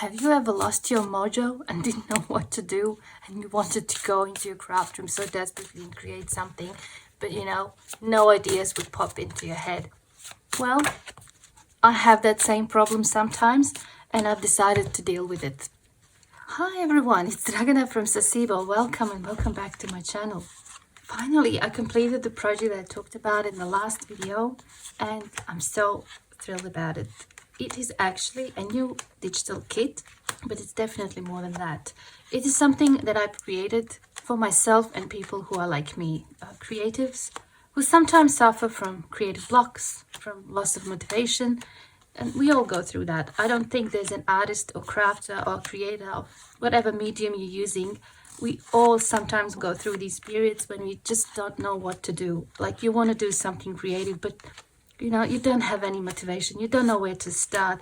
Have you ever lost your mojo and didn't know what to do, and you wanted to go into your craft room so desperately and create something, but no ideas would pop into your head? Well, I have that same problem sometimes, and I've decided to deal with it. Hi everyone, it's Dragana from Saacibo. Welcome and welcome back to my channel. Finally, I completed the project that I talked about in the last video, and I'm so thrilled about it. It is actually a new digital kit, but it's definitely more than that. It is something that I've created for myself and people who are like me, creatives, who sometimes suffer from creative blocks, from loss of motivation, and we all go through that. I don't think there's an artist or crafter or creator of whatever medium you're using. We all sometimes go through these periods when we just don't know what to do. Like you want to do something creative, but you don't have any motivation. You don't know where to start.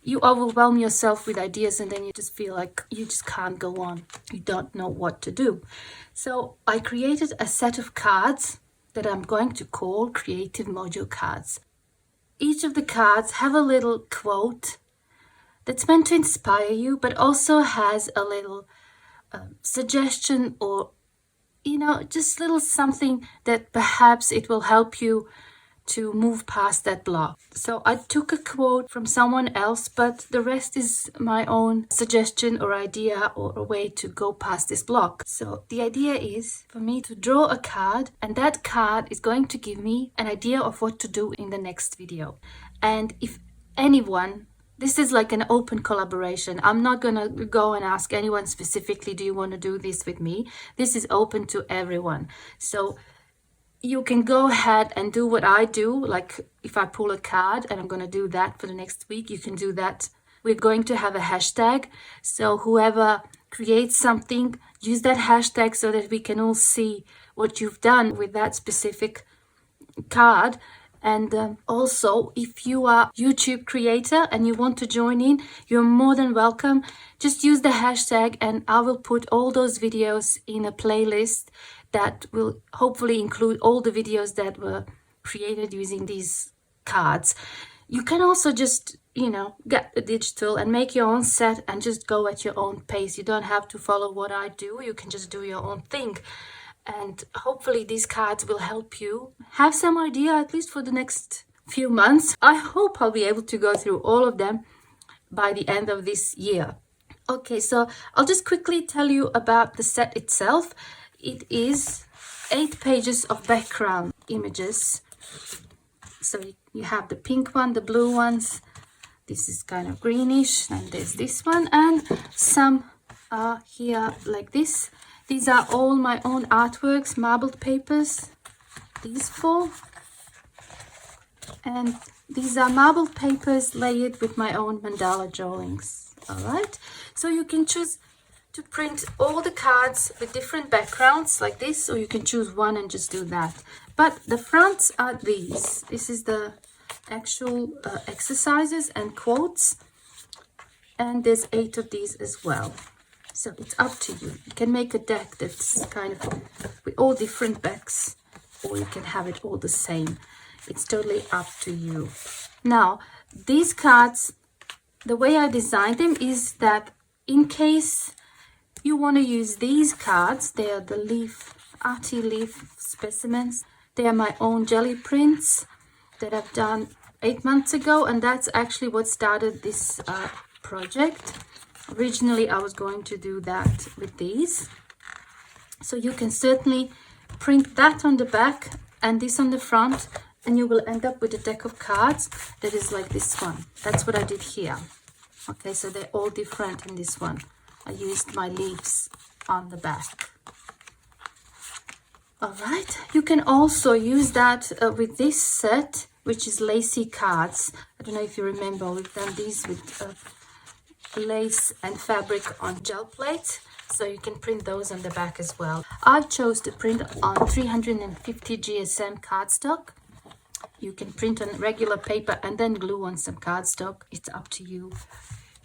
You overwhelm yourself with ideas and then you just feel like you just can't go on. You don't know what to do. So I created a set of cards that I'm going to call Creative Mojo cards. Each of the cards have a little quote that's meant to inspire you, but also has a little suggestion or, just little something that perhaps it will help you to move past that block. So I took a quote from someone else, but the rest is my own suggestion or idea or a way to go past this block. So the idea is for me to draw a card, and that card is going to give me an idea of what to do in the next video. And if anyone, this is like an open collaboration. I'm not going to go and ask anyone specifically, do you want to do this with me? This is open to everyone. So you can go ahead and do what I do. Like if I pull a card and I'm going to do that for the next week, you can do that. We're going to have a hashtag. So whoever creates something, use that hashtag so that we can all see what you've done with that specific card. And also, if you are a YouTube creator and you want to join in, you're more than welcome. Just use the hashtag and I will put all those videos in a playlist that will hopefully include all the videos that were created using these cards. You can also just, get the digital and make your own set and just go at your own pace. You don't have to follow what I do. You can just do your own thing. And hopefully these cards will help you have some idea, at least for the next few months. I hope I'll be able to go through all of them by the end of this year. Okay, so I'll just quickly tell you about the set itself. It is 8 pages of background images. So you have the pink one, the blue ones. This is kind of greenish, and there's this one, and some are here like this. These are all my own artworks, marbled papers, these 4. And these are marbled papers layered with my own mandala drawings. All right, so you can choose to print all the cards with different backgrounds like this, or you can choose one and just do that. But the fronts are these. This is the actual exercises and quotes, and there's 8 of these as well. So it's up to you. You can make a deck that's kind of with all different backs, or you can have it all the same. It's totally up to you. Now, these cards, the way I designed them is that in case you want to use these cards, they are the arty leaf specimens. They are my own jelly prints that I've done 8 months ago, and that's actually what started this project. Originally, I was going to do that with these. So you can certainly print that on the back and this on the front, and you will end up with a deck of cards that is like this one. That's what I did here. Okay, so they're all different in this one. I used my leaves on the back. All right, you can also use that with this set, which is lacy cards. I don't know if you remember, we've done these with lace and fabric on gel plates, so you can print those on the back as well. I chose to print on 350 GSM cardstock. You can print on regular paper and then glue on some cardstock. It's up to you.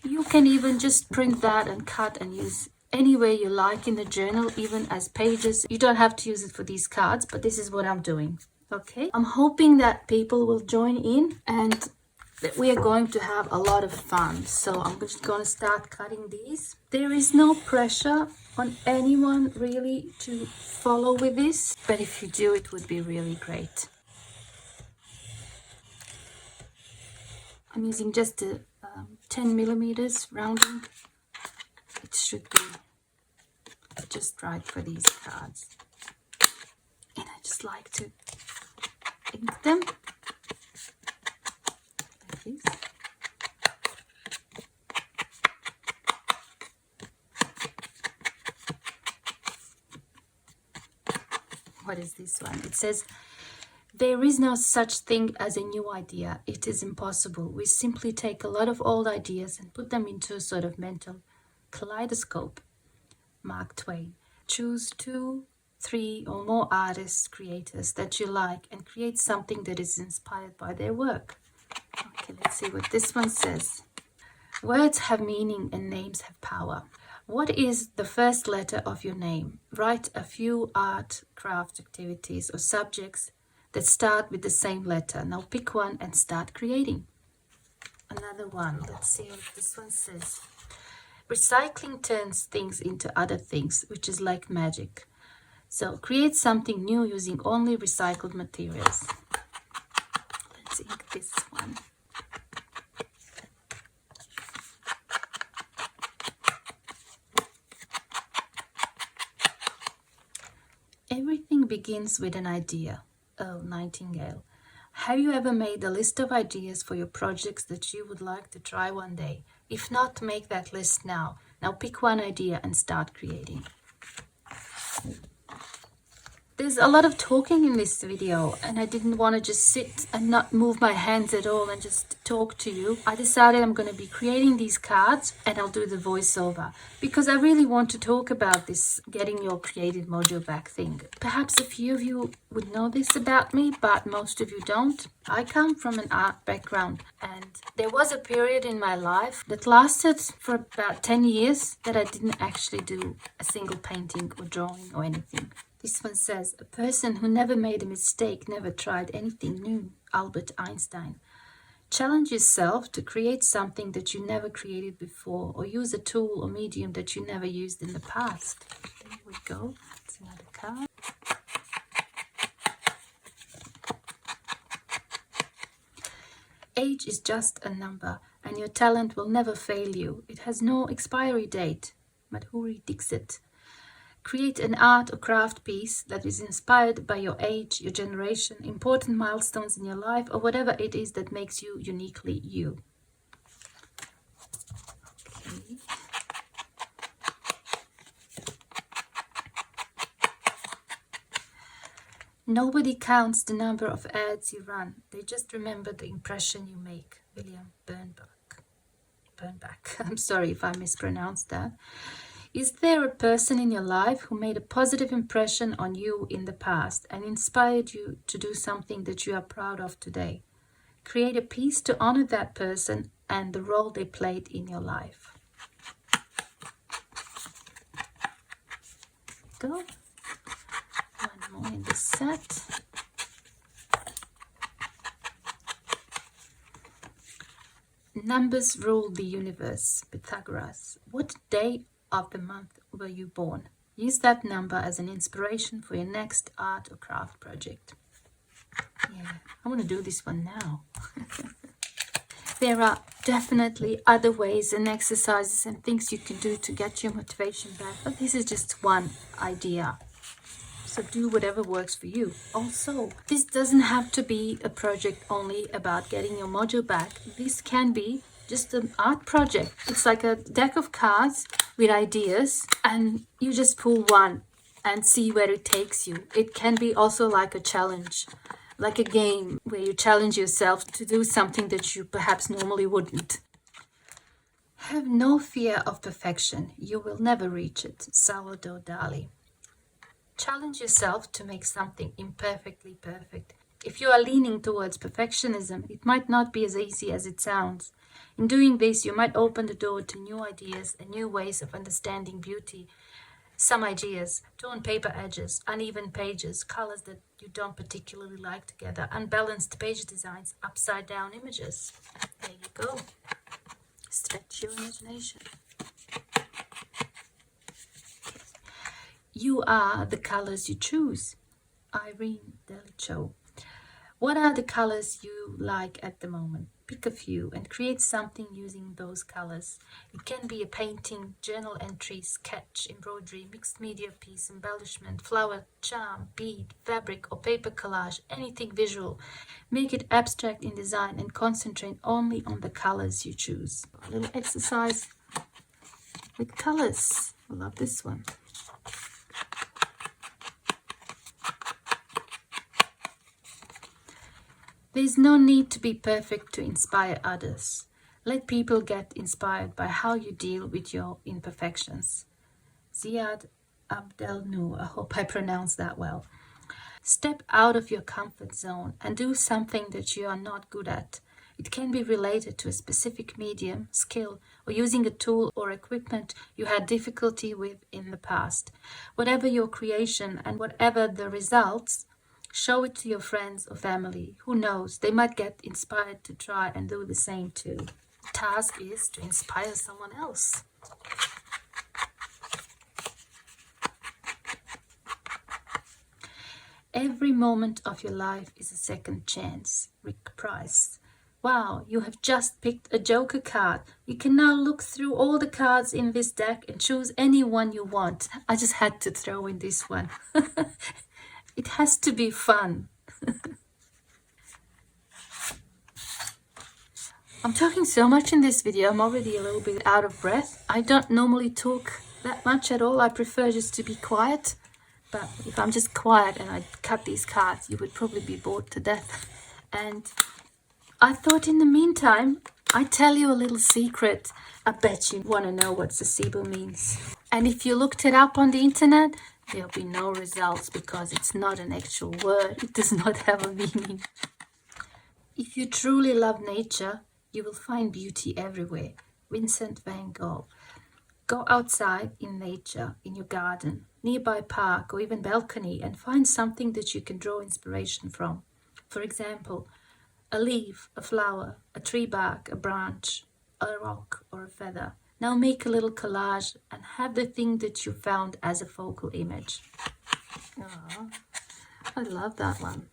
You can even just print that and cut and use any way you like in the journal, even as pages. You don't have to use it for these cards, but this is what I'm doing. Okay, I'm hoping that people will join in and that we are going to have a lot of fun. So I'm just going to start cutting these. There is no pressure on anyone really to follow with this, but if you do, it would be really great. I'm using just a 10 millimeters rounding. It should be just right for these cards. And I just like to ink them like this. What is this one? It says, there is no such thing as a new idea. It is impossible. We simply take a lot of old ideas and put them into a sort of mental kaleidoscope. Mark Twain. Choose 2, 3 or more artists, creators that you like and create something that is inspired by their work. Okay, let's see what this one says. Words have meaning and names have power. What is the first letter of your name? Write a few art, craft activities or subjects that start with the same letter. Now pick one and start creating. Another one. Let's see what this one says. Recycling turns things into other things, which is like magic. So create something new using only recycled materials. Let's ink this one. Everything begins with an idea. Oh, Nightingale. Have you ever made a list of ideas for your projects that you would like to try one day? If not, make that list now. Now pick one idea and start creating. There's a lot of talking in this video and I didn't want to just sit and not move my hands at all and just talk to you. I decided I'm going to be creating these cards and I'll do the voiceover because I really want to talk about this getting your creative mojo back thing. Perhaps a few of you would know this about me, but most of you don't. I come from an art background and there was a period in my life that lasted for about 10 years that I didn't actually do a single painting or drawing or anything. This one says, a person who never made a mistake never tried anything new. Albert Einstein. Challenge yourself to create something that you never created before or use a tool or medium that you never used in the past. There we go. That's another card. Age is just a number and your talent will never fail you. It has no expiry date. Madhuri Dixit. Create an art or craft piece that is inspired by your age, your generation, important milestones in your life, or whatever it is that makes you uniquely you. Okay. Nobody counts the number of ads you run. They just remember the impression you make. William Bernbach. I'm sorry if I mispronounced that. Is there a person in your life who made a positive impression on you in the past and inspired you to do something that you are proud of today? Create a piece to honor that person and the role they played in your life. Go. One more in the set. Numbers rule the universe. Pythagoras. What day of the month were you born? Use that number as an inspiration for your next art or craft project. Yeah, I want to do this one now. There are definitely other ways and exercises and things you can do to get your motivation back, but this is just one idea. So do whatever works for you. Also, this doesn't have to be a project only about getting your mojo back. This can be just an art project. It's like a deck of cards with ideas and you just pull one and see where it takes you. It can be also like a challenge, like a game where you challenge yourself to do something that you perhaps normally wouldn't. Have no fear of perfection. You will never reach it. Salvador Dali. Challenge yourself to make something imperfectly perfect. If you are leaning towards perfectionism, it might not be as easy as it sounds. In doing this, you might open the door to new ideas and new ways of understanding beauty. Some ideas: torn paper edges, uneven pages, colors that you don't particularly like together, unbalanced page designs, upside down images. There you go. Stretch your imagination. You are the colors you choose. Irene Delicho. What are the colors you like at the moment? Pick a few and create something using those colors. It can be a painting, journal entry, sketch, embroidery, mixed media piece, embellishment, flower, charm, bead, fabric, or paper collage, anything visual. Make it abstract in design and concentrate only on the colors you choose. A little exercise with colors. I love this one. There's no need to be perfect to inspire others. Let people get inspired by how you deal with your imperfections. Ziad Abdelnour, I hope I pronounced that well. Step out of your comfort zone and do something that you are not good at. It can be related to a specific medium, skill, or using a tool or equipment you had difficulty with in the past. Whatever your creation and whatever the results, show it to your friends or family. Who knows, they might get inspired to try and do the same too. The task is to inspire someone else. Every moment of your life is a second chance. Rick Price. Wow, you have just picked a Joker card. You can now look through all the cards in this deck and choose any one you want. I just had to throw in this one. It has to be fun. I'm talking so much in this video, I'm already a little bit out of breath. I don't normally talk that much at all. I prefer just to be quiet. But if I'm just quiet and I cut these cards, you would probably be bored to death. And I thought in the meantime, I'd tell you a little secret. I bet you want to know what Saacibo means. And if you looked it up on the internet, there'll be no results because it's not an actual word. It does not have a meaning. If you truly love nature, you will find beauty everywhere. Vincent van Gogh. Go outside in nature, in your garden, nearby park or even balcony and find something that you can draw inspiration from. For example, a leaf, a flower, a tree bark, a branch, a rock or a feather. Now make a little collage and have the thing that you found as a focal image. Aww, I love that one.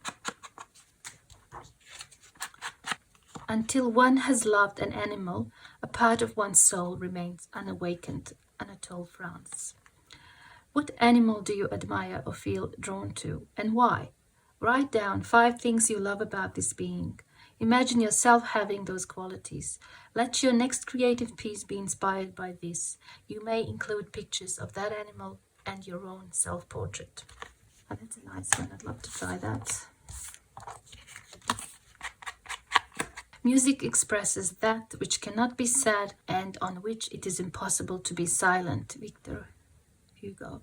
Until one has loved an animal, a part of one's soul remains unawakened. Anatole France. What animal do you admire or feel drawn to, and why? Write down 5 things you love about this being. Imagine yourself having those qualities. Let your next creative piece be inspired by this. You may include pictures of that animal and your own self-portrait. Oh, that's a nice one. I'd love to try that. Music expresses that which cannot be said and on which it is impossible to be silent. Victor Hugo.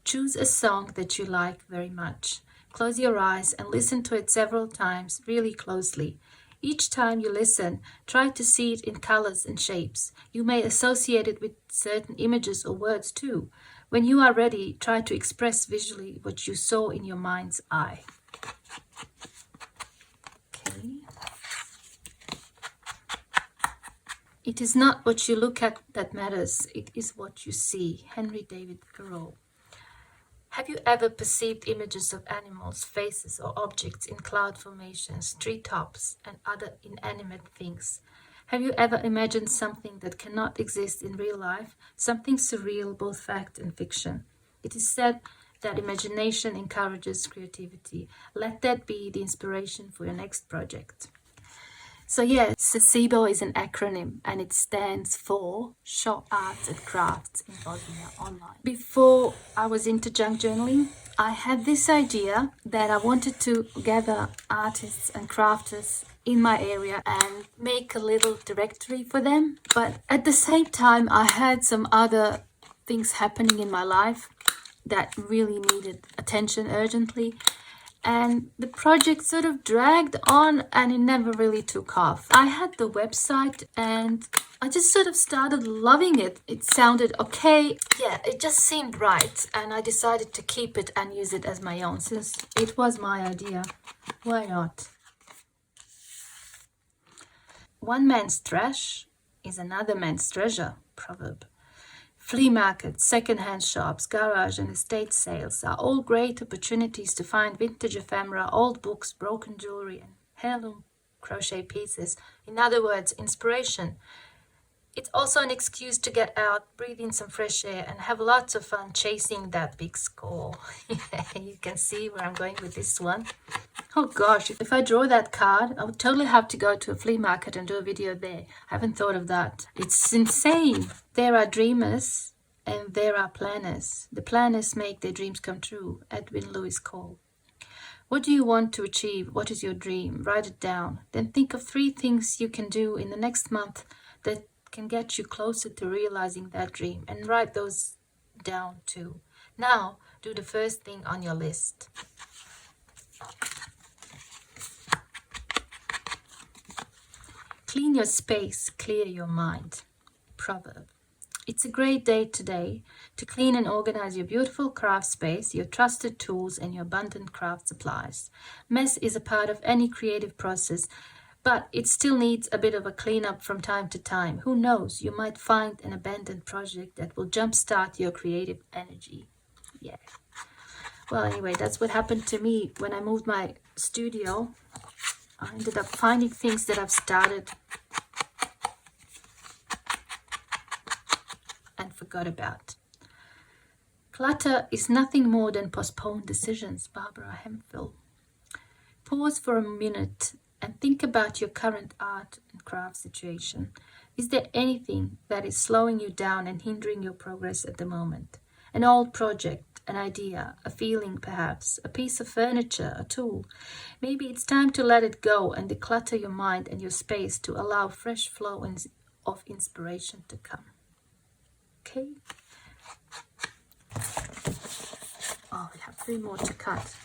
Choose a song that you like very much. Close your eyes and listen to it several times, really closely. Each time you listen, try to see it in colors and shapes. You may associate it with certain images or words too. When you are ready, try to express visually what you saw in your mind's eye. Okay. It is not what you look at that matters, it is what you see. Henry David Thoreau. Have you ever perceived images of animals, faces, or objects in cloud formations, treetops, and other inanimate things? Have you ever imagined something that cannot exist in real life, something surreal, both fact and fiction? It is said that imagination encourages creativity. Let that be the inspiration for your next project. So yes, Saacibo is an acronym and it stands for Show Arts and Crafts in Bosnia Online. Before I was into junk journaling, I had this idea that I wanted to gather artists and crafters in my area and make a little directory for them. But at the same time, I had some other things happening in my life that really needed attention urgently. And the project sort of dragged on and it never really took off. I had the website and I just sort of started loving it. It sounded okay. Yeah, it just seemed right. And I decided to keep it and use it as my own since it was my idea. Why not? One man's trash is another man's treasure, proverb. Flea markets, second-hand shops, garage and estate sales are all great opportunities to find vintage ephemera, old books, broken jewelry and heirloom crochet pieces. In other words, inspiration. It's also an excuse to get out, breathe in some fresh air and have lots of fun chasing that big score. You can see where I'm going with this one. Oh gosh, if I draw that card, I would totally have to go to a flea market and do a video there. I haven't thought of that. It's insane. There are dreamers and there are planners. The planners make their dreams come true. Edwin Lewis Cole. What do you want to achieve? What is your dream? Write it down. Then think of 3 things you can do in the next month that can get you closer to realizing that dream, and write those down too. Now, do the first thing on your list. Clean your space, clear your mind. Proverb. It's a great day today to clean and organize your beautiful craft space, your trusted tools, and your abundant craft supplies. Mess is a part of any creative process, but it still needs a bit of a cleanup from time to time. Who knows, you might find an abandoned project that will jumpstart your creative energy. Yeah. Well, anyway, that's what happened to me when I moved my studio. I ended up finding things that I've started and forgot about. Clutter is nothing more than postponed decisions, Barbara Hemphill. Pause for a minute and think about your current art and craft situation. Is there anything that is slowing you down and hindering your progress at the moment? An old project, an idea, a feeling perhaps, a piece of furniture, a tool. Maybe it's time to let it go and declutter your mind and your space to allow fresh flow of inspiration to come. Okay? Oh, we have 3 more to cut.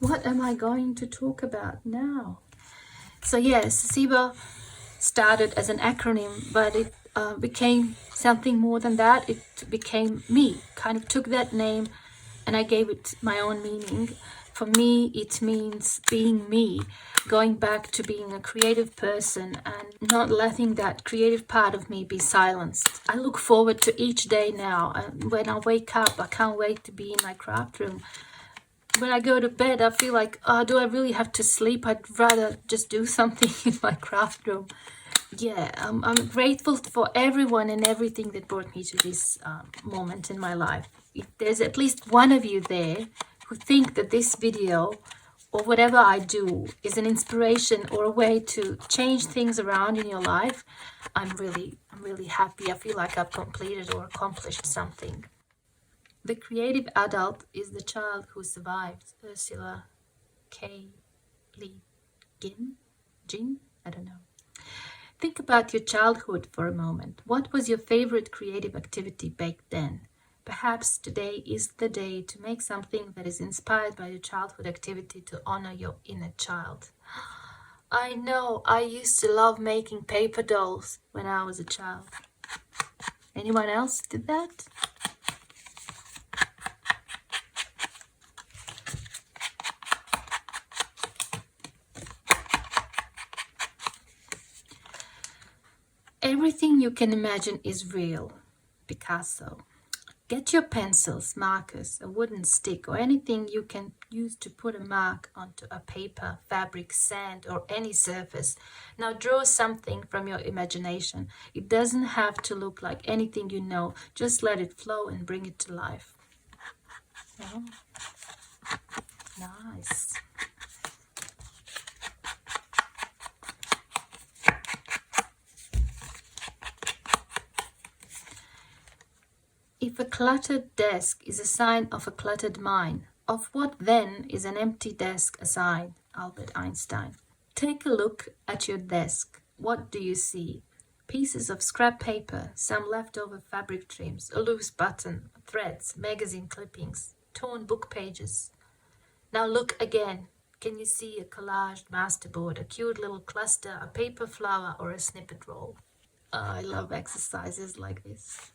What am I going to talk about now? So yes, Saacibo started as an acronym, but it became something more than that. It became me. Kind of took that name and I gave it my own meaning. For me, it means being me, going back to being a creative person and not letting that creative part of me be silenced. I look forward to each day now. And when I wake up, I can't wait to be in my craft room. When I go to bed, I feel like, oh, do I really have to sleep? I'd rather just do something in my craft room. Yeah, I'm grateful for everyone and everything that brought me to this moment in my life. If there's at least one of you there who think that this video or whatever I do is an inspiration or a way to change things around in your life, I'm really happy. I feel like I've completed or accomplished something. The creative adult is the child who survived. Ursula K. Le Guin? I don't know. Think about your childhood for a moment. What was your favorite creative activity back then? Perhaps today is the day to make something that is inspired by your childhood activity to honor your inner child. I know, I used to love making paper dolls when I was a child. Anyone else did that? Everything you can imagine is real. Picasso. Get your pencils, markers, a wooden stick, or anything you can use to put a mark onto a paper, fabric, sand, or any surface. Now draw something from your imagination. It doesn't have to look like anything you know. Just let it flow and bring it to life. Oh. Nice. If a cluttered desk is a sign of a cluttered mind, of what then is an empty desk a sign? Albert Einstein. Take a look at your desk. What do you see? Pieces of scrap paper, some leftover fabric trims, a loose button, threads, magazine clippings, torn book pages. Now look again. Can you see a collaged masterboard, a cute little cluster, a paper flower, or a snippet roll? I love exercises like this.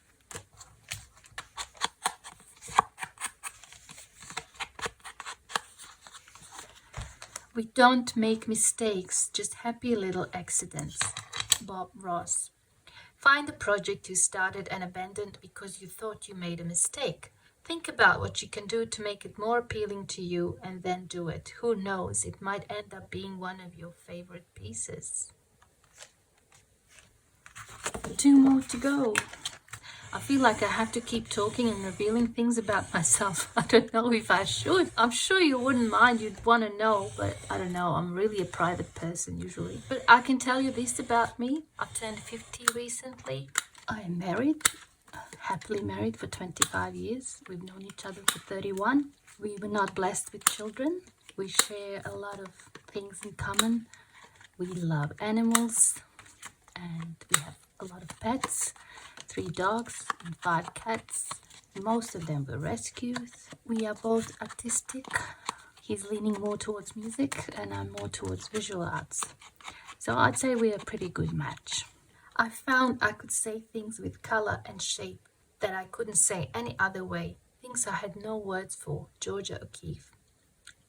We don't make mistakes, just happy little accidents. Bob Ross. Find a project you started and abandoned because you thought you made a mistake. Think about what you can do to make it more appealing to you and then do it. Who knows, it might end up being one of your favorite pieces. 2 more to go. I feel like I have to keep talking and revealing things about myself. I don't know if I should. I'm sure you wouldn't mind, you'd want to know, but I don't know, I'm really a private person usually. But I can tell you this about me. I turned 50 recently. I am married, happily married for 25 years. We've known each other for 31. We were not blessed with children. We share a lot of things in common. We love animals and we have a lot of pets. 3 dogs and 5 cats. Most of them were rescues. We are both artistic. He's leaning more towards music and I'm more towards visual arts. So I'd say we're a pretty good match. I found I could say things with color and shape that I couldn't say any other way. Things I had no words for. Georgia O'Keeffe.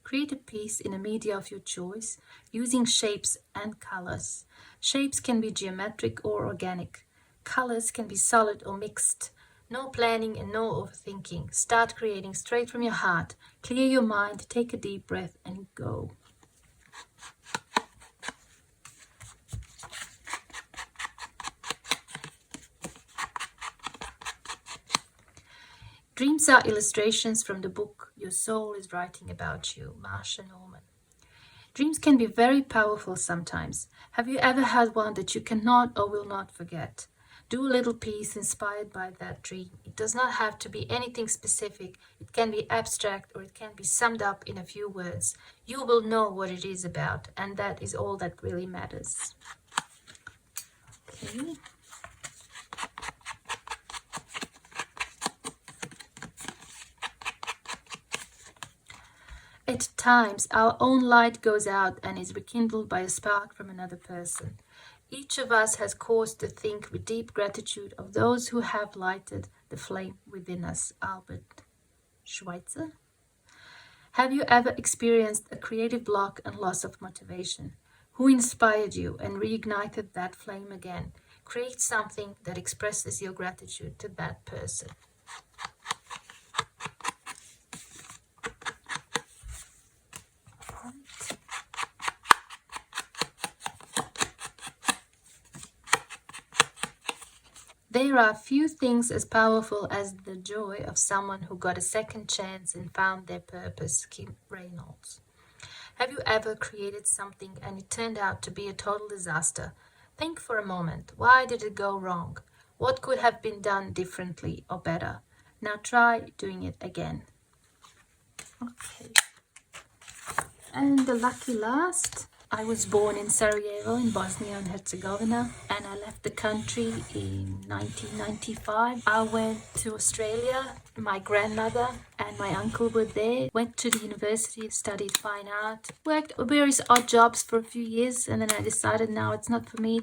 Create a piece in a media of your choice using shapes and colors. Shapes can be geometric or organic. Colors can be solid or mixed. No planning and no overthinking. Start creating straight from your heart. Clear your mind, take a deep breath and go. Dreams are illustrations from the book Your Soul is Writing About You, Marsha Norman. Dreams can be very powerful sometimes. Have you ever had one that you cannot or will not forget? Do a little piece inspired by that dream. It does not have to be anything specific. It can be abstract or it can be summed up in a few words. You will know what it is about, and that is all that really matters. Okay. At times, our own light goes out and is rekindled by a spark from another person. Each of us has cause to think with deep gratitude of those who have lighted the flame within us. Albert Schweitzer. Have you ever experienced a creative block and loss of motivation? Who inspired you and reignited that flame again? Create something that expresses your gratitude to that person. There are few things as powerful as the joy of someone who got a second chance and found their purpose. Kim Reynolds. Have you ever created something and it turned out to be a total disaster? Think for a moment. Why did it go wrong? What could have been done differently or better? Now try doing it again. Okay. And the lucky last. I was born in Sarajevo in Bosnia and Herzegovina and I left the country in 1995. I went to Australia. My grandmother and my uncle were there. Went to the university, studied fine art, worked various odd jobs for a few years and then I decided now it's not for me.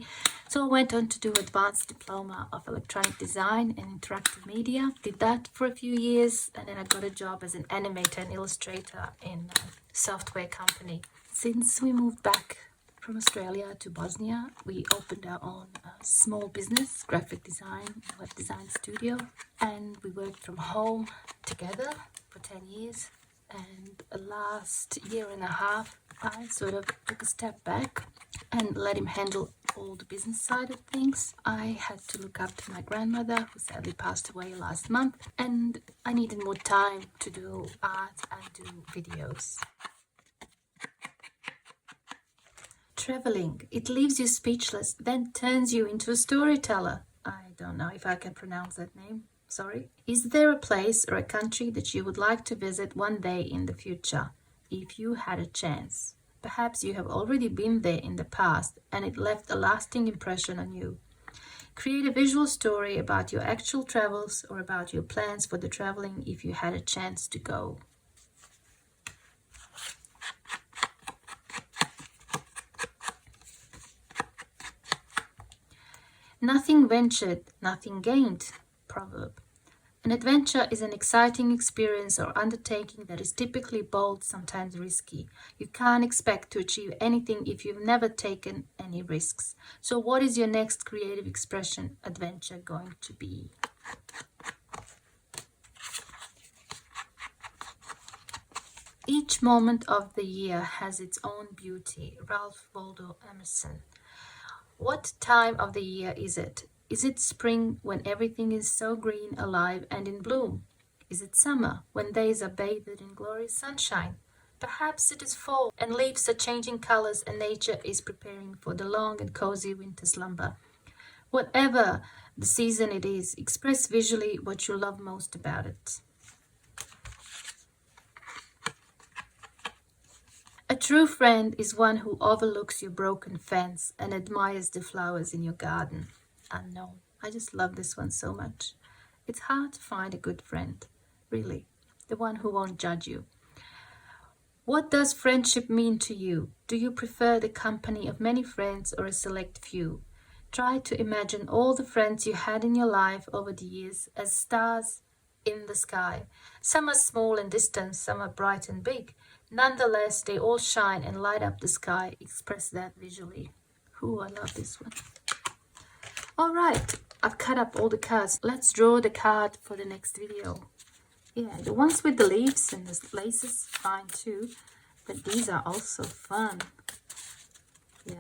So I went on to do advanced diploma of electronic design and interactive media. Did that for a few years and then I got a job as an animator and illustrator in a software company. Since we moved back from Australia to Bosnia, we opened our own small business, graphic design, web design studio, and we worked from home together for 10 years. And last year and a half, I sort of took a step back and let him handle all the business side of things. I had to look after my grandmother, who sadly passed away last month, and I needed more time to do art and do videos. Traveling. It leaves you speechless, then turns you into a storyteller. I don't know if I can pronounce that name. Sorry. Is there a place or a country that you would like to visit one day in the future, if you had a chance? Perhaps you have already been there in the past and it left a lasting impression on you. Create a visual story about your actual travels or about your plans for the traveling if you had a chance to go. Nothing ventured, nothing gained. Proverb. An adventure is an exciting experience or undertaking that is typically bold, sometimes risky. You can't expect to achieve anything if you've never taken any risks. So what is your next creative expression adventure going to be? Each moment of the year has its own beauty. Ralph Waldo Emerson. What time of the year is it? Is it spring, when everything is so green, alive, and in bloom? Is it summer, when days are bathed in glorious sunshine? Perhaps it is fall, and leaves are changing colors, and nature is preparing for the long and cozy winter slumber. Whatever the season it is, express visually what you love most about it. A true friend is one who overlooks your broken fence and admires the flowers in your garden. Unknown. I just love this one so much. It's hard to find a good friend, really, the one who won't judge you. What does friendship mean to you? Do you prefer the company of many friends or a select few? Try to imagine all the friends you had in your life over the years as stars in the sky. Some are small and distant, some are bright and big. Nonetheless, they all shine and light up the sky. Express that visually. Ooh, I love this one. All right, I've cut up all the cards. Let's draw the card for the next video. Yeah, the ones with the leaves and the laces, fine too. But these are also fun. Yeah.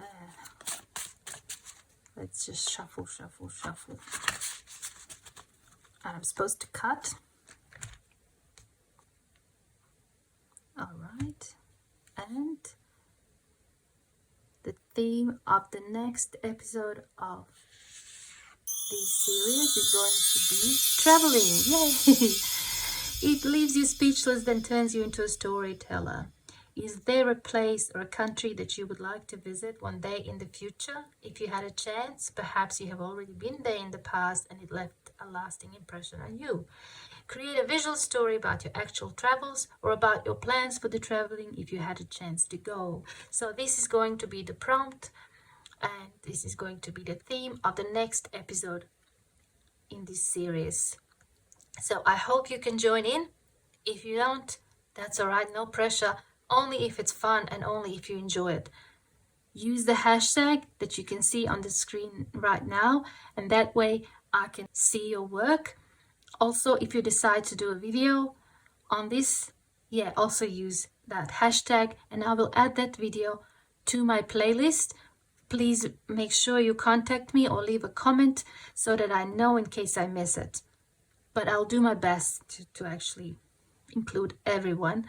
Let's just shuffle, shuffle, shuffle. And I'm supposed to cut. All right. And the theme of the next episode of this series is going to be traveling. Yay! It leaves you speechless, then turns you into a storyteller. Is there a place or a country that you would like to visit one day in the future? If you had a chance, perhaps you have already been there in the past and it left a lasting impression on you. Create a visual story about your actual travels or about your plans for the traveling if you had a chance to go. So this is going to be the prompt, and this is going to be the theme of the next episode in this series. So I hope you can join in. If you don't, that's all right, no pressure. Only if it's fun and only if you enjoy it. Use the hashtag that you can see on the screen right now, and that way I can see your work. Also, if you decide to do a video on this, also use that hashtag and I will add that video to my playlist. Please make sure you contact me or leave a comment so that I know in case I miss it. But I'll do my best to actually include everyone.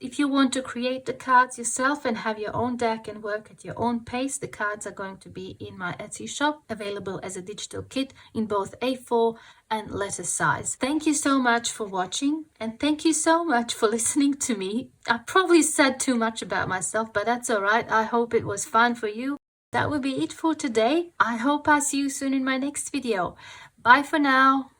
If you want to create the cards yourself and have your own deck and work at your own pace, the cards are going to be in my Etsy shop, available as a digital kit in both A4 and letter size. Thank you so much for watching, and thank you so much for listening to me. I probably said too much about myself, but that's all right. I hope it was fun for you. That will be it for today. I hope I see you soon in my next video. Bye for now.